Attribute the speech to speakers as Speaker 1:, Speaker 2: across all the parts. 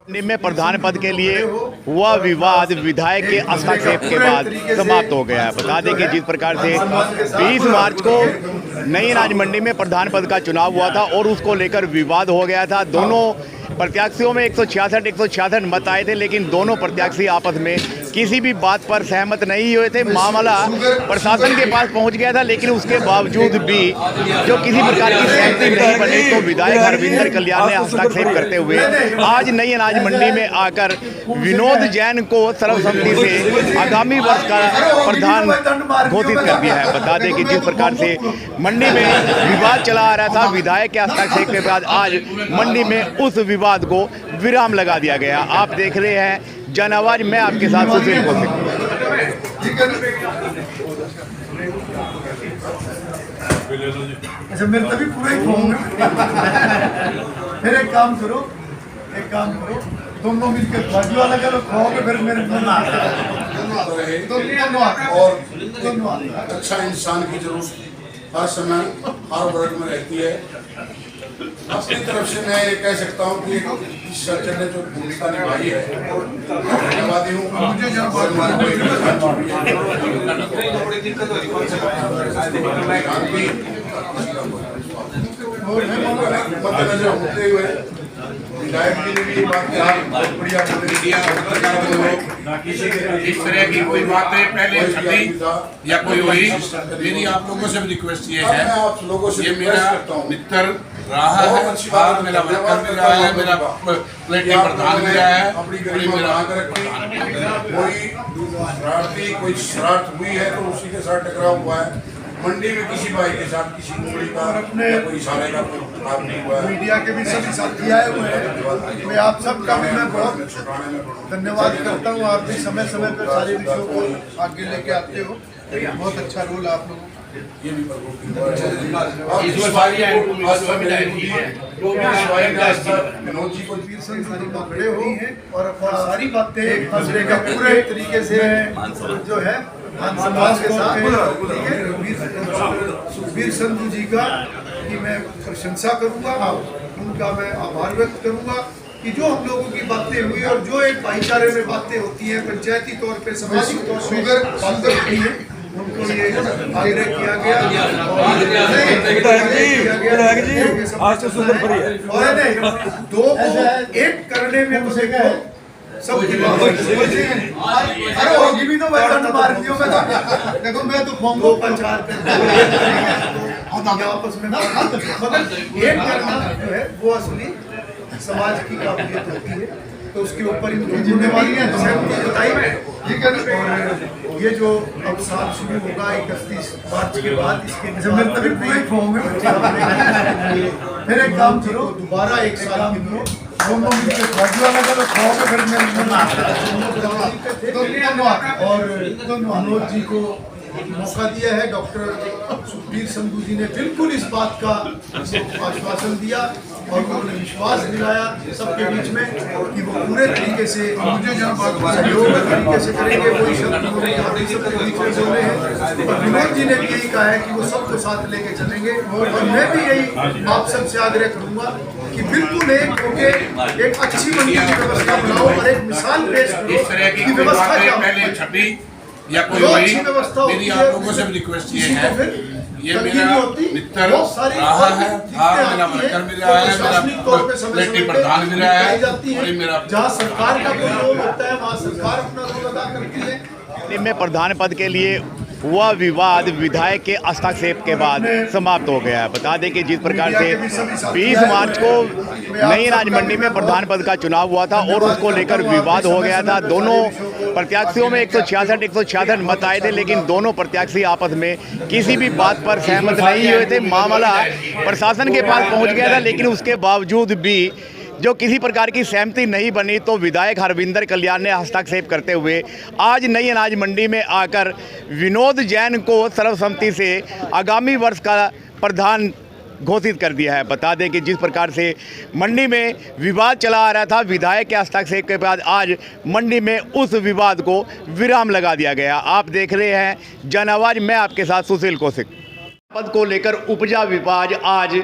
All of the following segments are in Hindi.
Speaker 1: में प्रधान पद के लिए हुआ विवाद विधायक के हस्तक्षेप के बाद समाप्त हो गया है। बता दें कि जिस प्रकार से 20 मार्च को नई अनाज मंडी में प्रधान पद का चुनाव हुआ था और उसको लेकर विवाद हो गया था। दोनों प्रत्याशियों में 166 मत आए थे, लेकिन दोनों प्रत्याशी आपस में किसी भी बात पर सहमत नहीं हुए थे। मामला प्रशासन के पास पहुंच गया था, लेकिन उसके बावजूद भी जो किसी प्रकार की सहमति नहीं बनी तो विधायक हरविंदर कल्याण ने हस्तक्षेप करते हुए आज नई अनाज मंडी में आकर विनोद जैन को सर्वसम्मति से आगामी वर्ष का प्रधान घोषित कर दिया है। बता दें कि जिस प्रकार से मंडी में विवाद चला आ रहा था, विधायक के हस्तक्षेप के बाद आज मंडी में उस विवाद को विराम लगा दिया गया। आप देख रहे हैं जन आवाज, मैं आपके साथ सुशील कौशिक।
Speaker 2: अच्छा, मेरे तभी पूरा ही फिर एक काम करो, दोनों मिलकर भाजी वाला करो, खाओगे फिर मेरे दोनों।
Speaker 3: अच्छा इंसान की जरूरत हर समय हर वर्ग में रहती है। अपनी तरफ से मैं ये कह सकता हूँ कि इस चर्चा ने जो भूमिका निभाई है, धन्यवादी हूँ। मुझे मद्देनजर होते हुए विधायक जी ने भी ये बात बढ़िया
Speaker 4: इस तरह की कोई बातें पहले छपी या कोई हुई, मेरी आप लोगों से भी रिक्वेस्ट ये है,
Speaker 3: आप लोगों से
Speaker 4: ये मेरा मित्र रहा है, मेरा वर्कर भी रहा है, मेरा प्लेटी प्रधान भी रहा है,
Speaker 3: कोई शरारत हुई है तो उसी के साथ टकराव हुआ है। मंडी में किसी भाई के साथ किसी उंगली का कोई इशारे का कोई खराब नहीं हुआ है।
Speaker 2: मीडिया के भी सभी साथी आए हुए हैं, मैं आप सबका भी मैं बहुत धन्यवाद करता हूँ। आप भी समय समय पर सारे विषयों को आगे लेके आते हो, बहुत अच्छा रोल आप लोगों का।
Speaker 3: ये भी
Speaker 2: विनोद जी को खड़े हो और सारी बातें एक दूसरे का पूरे तरीके से जो है समाज के साथ सुखबीर संधू जी का कि मैं प्रशंसा करूंगा, उनका मैं आभार व्यक्त करूंगा कि जो हम लोगों की बातें हुई और जो एक भाईचारे में बातें होती हैं, पंचायती तौर पे सामाजिक तौर पे उनको ये आग्रह किया गया
Speaker 5: आज तो सुंदर पड़ी है।
Speaker 2: दो को एक करने में तो देखो सबकी बात अरे होगी भी तो मैं दंड मार दियो मैं तो देखो मैं तो फोंगो पंचायत आपस में मगर एक करना जो है वो असली समाज की काबिलियत होती है, तो उसके ऊपर इनकी जिम्मेवारियां सहमति बताई। ठीक है, और ये जो अब साल शुरू होगा 31 मार्च के बाद, इसके तभी पूरे फॉर्म में फिर एक काम करो, दोबारा एक साल के लिए दोनों मिलकर भाजी वाला करो, खाओगे फिर और विनोद जी को मौका दिया है। डॉक्टर सुखबीर संधू जी ने बिल्कुल इस बात का आश्वासन दिया और उन्होंने विश्वास दिलाया सबके बीच में कि वो पूरे तरीके से सहयोग तरीके से करेंगे। वही शब्द सबके बीच में बोल रहे हैं और विनोद जी ने भी यही कहा है कि वो सबको साथ लेके चलेंगे। और मैं भी यही आप सबसे आग्रह करूंगा कि बिल्कुल एक अच्छी मंडी की व्यवस्था बनाओ और एक मिसाल पेश करो कि व्यवस्था क्या
Speaker 4: पहले छपी या कोई हुई, मेरी आप लोगों से भी रिक्वेस्ट ये है, ये मेरा मित्र रहा है, मेरा वर्कर भी रहा है, मेरा प्लेटी प्रधान भी रहा है, और मेरा
Speaker 2: जहाँ सरकार का कोई रोल होता है वहाँ सरकार अपना रोल अदा करती है।
Speaker 1: में प्रधान पद के लिए हुआ विवाद विधायक के हस्तक्षेप के बाद समाप्त हो गया है। बता दें कि जिस प्रकार से 20 मार्च को नई अनाज मंडी में प्रधान पद का चुनाव हुआ था और उसको लेकर विवाद हो गया था। दोनों प्रत्याशियों में 166 मत आए थे, लेकिन दोनों प्रत्याशी आपस में किसी भी बात पर सहमत नहीं हुए थे। मामला प्रशासन के पास पहुंच गया था, लेकिन उसके बावजूद भी जो किसी प्रकार की सहमति नहीं बनी तो विधायक हरविंदर कल्याण ने हस्तक्षेप करते हुए आज नई अनाज मंडी में आकर विनोद जैन को सर्वसम्मति से आगामी वर्ष का प्रधान घोषित कर दिया है। बता दें कि जिस प्रकार से मंडी में विवाद चला आ रहा था, विधायक के हस्तक्षेप के बाद आज मंडी में उस विवाद को विराम लगा दिया गया। आप देख रहे हैं जन आवाज, मैं आपके साथ सुशील कौशिक। पद को लेकर उपजा विवाद आज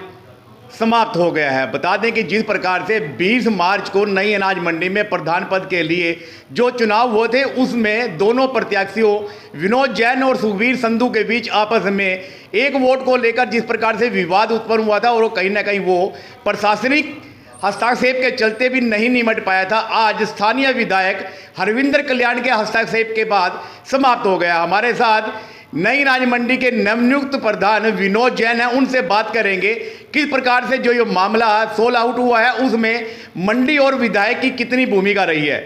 Speaker 1: समाप्त हो गया है। बता दें कि जिस प्रकार से 20 मार्च को नई अनाज मंडी में प्रधान पद के लिए जो चुनाव हुए थे, उसमें दोनों प्रत्याशियों विनोद जैन और सुखबीर संधू के बीच आपस में एक वोट को लेकर जिस प्रकार से विवाद उत्पन्न हुआ था और वो कहीं ना कहीं वो प्रशासनिक हस्तक्षेप के चलते भी नहीं निमट पाया था, आज स्थानीय विधायक हरविंदर कल्याण के हस्तक्षेप के बाद समाप्त हो गया। हमारे साथ नई अनाज मंडी के नवनियुक्त प्रधान विनोद जैन हैं, उनसे बात करेंगे किस प्रकार से जो ये मामला सोल आउट हुआ है उसमें मंडी और विधायक की कितनी भूमिका रही है।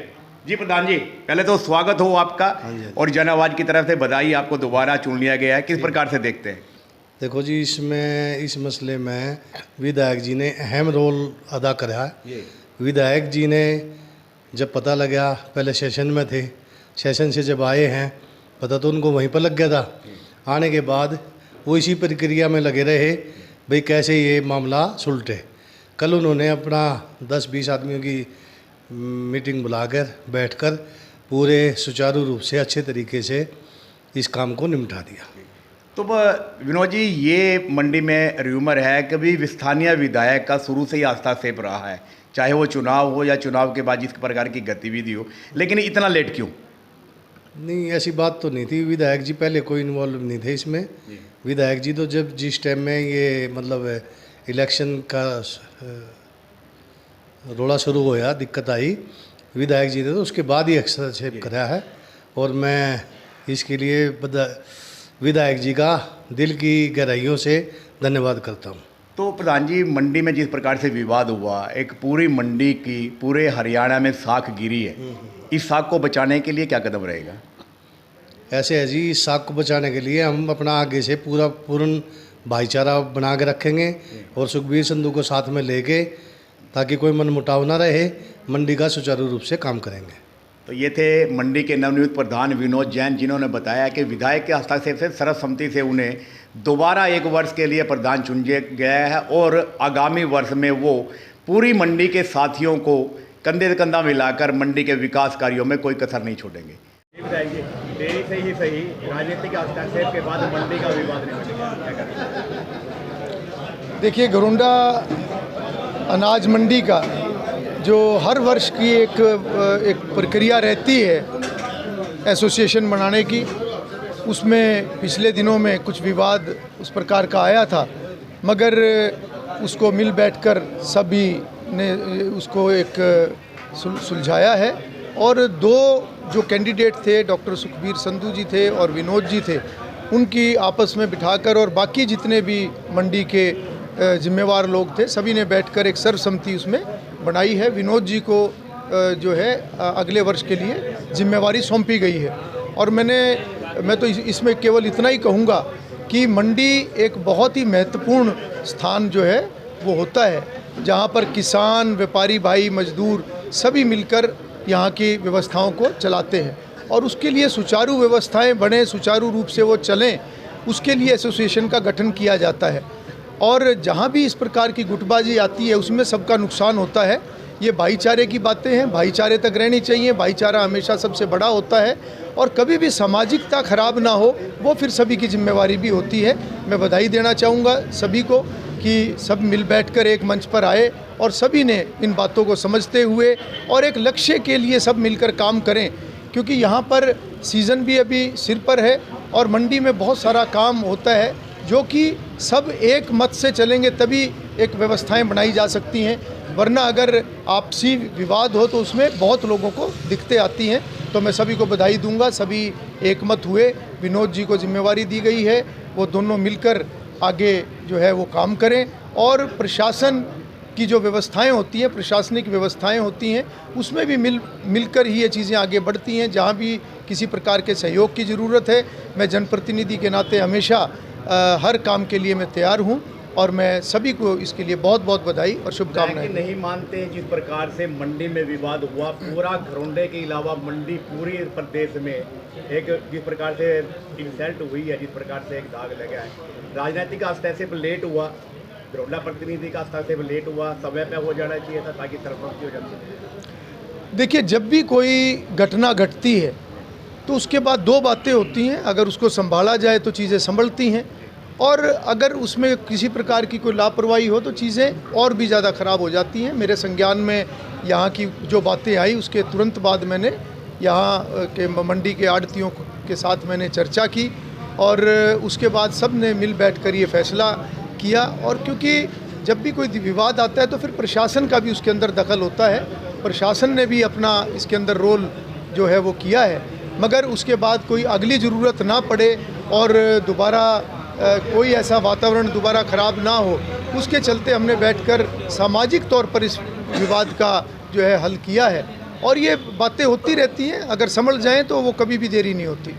Speaker 1: जी प्रधान जी, पहले तो स्वागत हो आपका और जन आवाज की तरफ से बधाई, आपको दोबारा चुन लिया गया है, किस प्रकार से देखते हैं?
Speaker 6: देखो जी, इस मसले में विधायक जी ने अहम रोल अदा करा है। विधायक जी ने जब पता लगा, पहले सेशन में थे, सेशन से जब आए हैं पता तो उनको वहीं पर लग गया था। आने के बाद वो इसी प्रक्रिया में लगे रहे भाई कैसे ये मामला सुलटे। कल उन्होंने अपना 10-20 आदमियों की मीटिंग बुलाकर बैठकर पूरे सुचारू रूप से अच्छे तरीके से इस काम को निपटा दिया।
Speaker 1: तो विनोद जी, ये मंडी में र्यूमर है कि भी स्थानीय विधायक का शुरू से ही हस्तक्षेप रहा है, चाहे वो चुनाव हो या चुनाव के बाद जिस प्रकार की गतिविधि हो, लेकिन इतना लेट क्यों?
Speaker 6: नहीं, ऐसी बात तो नहीं थी। विधायक जी पहले कोई इन्वॉल्व नहीं थे इसमें। विधायक जी तो जब जिस टाइम में ये मतलब इलेक्शन का रोड़ा शुरू होया, दिक्कत आई, विधायक जी ने तो उसके बाद ही हस्तक्षेप कराया है और मैं इसके लिए विधायक जी का दिल की गहराइयों से धन्यवाद करता हूँ।
Speaker 1: तो प्रधान जी, मंडी में जिस प्रकार से विवाद हुआ, एक पूरी मंडी की पूरे हरियाणा में साख गिरी है, इस साख को बचाने के लिए क्या कदम रहेगा?
Speaker 6: ऐसे है जी, इस साख को बचाने के लिए हम अपना आगे से पूर्ण भाईचारा बना के रखेंगे और सुखबीर संधू को साथ में लेके, ताकि कोई मनमुटाव ना रहे, मंडी का सुचारू रूप से काम करेंगे।
Speaker 1: तो ये थे मंडी के नवनियुक्त प्रधान विनोद जैन, जिन्होंने बताया कि विधायक के हस्तक्षेप से सर्वसम्मति से उन्हें दोबारा 1 वर्ष के लिए प्रधान चुन गया है और आगामी वर्ष में वो पूरी मंडी के साथियों को कंधे से कंधा मिलाकर मंडी के विकास कार्यों में कोई कसर नहीं छोड़ेंगे। विधायक जी, देरी से ही सही, राजनीतिक हस्तक्षेप के बाद मंडी का विवाद नहीं मिटेगा।
Speaker 2: देखिए, घरोंडा अनाज मंडी का जो हर वर्ष की एक प्रक्रिया रहती है एसोसिएशन बनाने की, उसमें पिछले दिनों में कुछ विवाद उस प्रकार का आया था, मगर उसको मिल बैठकर सभी ने उसको एक सुलझाया है और 2 जो कैंडिडेट थे, डॉक्टर सुखबीर संधू जी थे और विनोद जी थे, उनकी आपस में बिठाकर और बाकी जितने भी मंडी के जिम्मेवार लोग थे, सभी ने बैठकर एक सर्वसम्मति उसमें बनाई है। विनोद जी को जो है अगले वर्ष के लिए जिम्मेवारी सौंपी गई है और मैं तो इसमें केवल इतना ही कहूँगा कि मंडी एक बहुत ही महत्वपूर्ण स्थान जो है वो होता है, जहाँ पर किसान, व्यापारी भाई, मजदूर सभी मिलकर यहाँ की व्यवस्थाओं को चलाते हैं और उसके लिए सुचारू व्यवस्थाएं बने, सुचारू रूप से वो चलें, उसके लिए एसोसिएशन का गठन किया जाता है। और जहाँ भी इस प्रकार की गुटबाजी आती है उसमें सबका नुकसान होता है। ये भाईचारे की बातें हैं, भाईचारे तक रहनी चाहिए, भाईचारा हमेशा सबसे बड़ा होता है और कभी भी सामाजिकता खराब ना हो, वो फिर सभी की जिम्मेवारी भी होती है। मैं बधाई देना चाहूँगा सभी को कि सब मिल बैठकर एक मंच पर आए और सभी ने इन बातों को समझते हुए और एक लक्ष्य के लिए सब मिलकर काम करें, क्योंकि यहाँ पर सीज़न भी अभी सिर पर है और मंडी में बहुत सारा काम होता है जो कि सब एक मत से चलेंगे तभी एक व्यवस्थाएं बनाई जा सकती हैं, वरना अगर आपसी विवाद हो तो उसमें बहुत लोगों को दिक्कतें आती हैं। तो मैं सभी को बधाई दूंगा, सभी एक मत हुए, विनोद जी को जिम्मेवारी दी गई है, वो दोनों मिलकर आगे जो है वो काम करें और प्रशासन की जो व्यवस्थाएं होती हैं, प्रशासनिक व्यवस्थाएं होती हैं, उसमें भी मिलकर ही ये चीज़ें आगे बढ़ती हैं। जहाँ भी किसी प्रकार के सहयोग की ज़रूरत है, मैं जनप्रतिनिधि के नाते हमेशा हर काम के लिए मैं तैयार हूँ और मैं सभी को इसके लिए बहुत बहुत बधाई और शुभकामनाएं।
Speaker 1: नहीं मानते जिस प्रकार से मंडी में विवाद हुआ, पूरा घरोंडे के अलावा मंडी पूरी प्रदेश में एक जिस प्रकार से इंसल्ट हुई है, जिस प्रकार से एक दाग लगा है, राजनीतिक हस्तक्षेप लेट हुआ, घरोंडा प्रतिनिधि का हस्तक्षेप लेट हुआ, समय पे हो जाना चाहिए था ताकि सर्वसम्मति हो जाती।
Speaker 2: देखिए, जब भी कोई घटना घटती है तो उसके बाद 2 बातें होती हैं, अगर उसको संभाला जाए तो चीज़ें संभलती हैं और अगर उसमें किसी प्रकार की कोई लापरवाही हो तो चीज़ें और भी ज़्यादा ख़राब हो जाती हैं। मेरे संज्ञान में यहाँ की जो बातें आई उसके तुरंत बाद मैंने यहाँ के मंडी के आड़तियों के साथ मैंने चर्चा की और उसके बाद सब ने मिल बैठकर ये फैसला किया। और क्योंकि जब भी कोई विवाद आता है तो फिर प्रशासन का भी उसके अंदर दखल होता है, प्रशासन ने भी अपना इसके अंदर रोल जो है वो किया है, मगर उसके बाद कोई अगली ज़रूरत ना पड़े और दोबारा कोई ऐसा वातावरण दोबारा ख़राब ना हो, उसके चलते हमने बैठकर सामाजिक तौर पर इस विवाद का जो है हल किया है। और ये बातें होती रहती हैं, अगर समझ जाएं तो वो कभी भी देरी नहीं होती।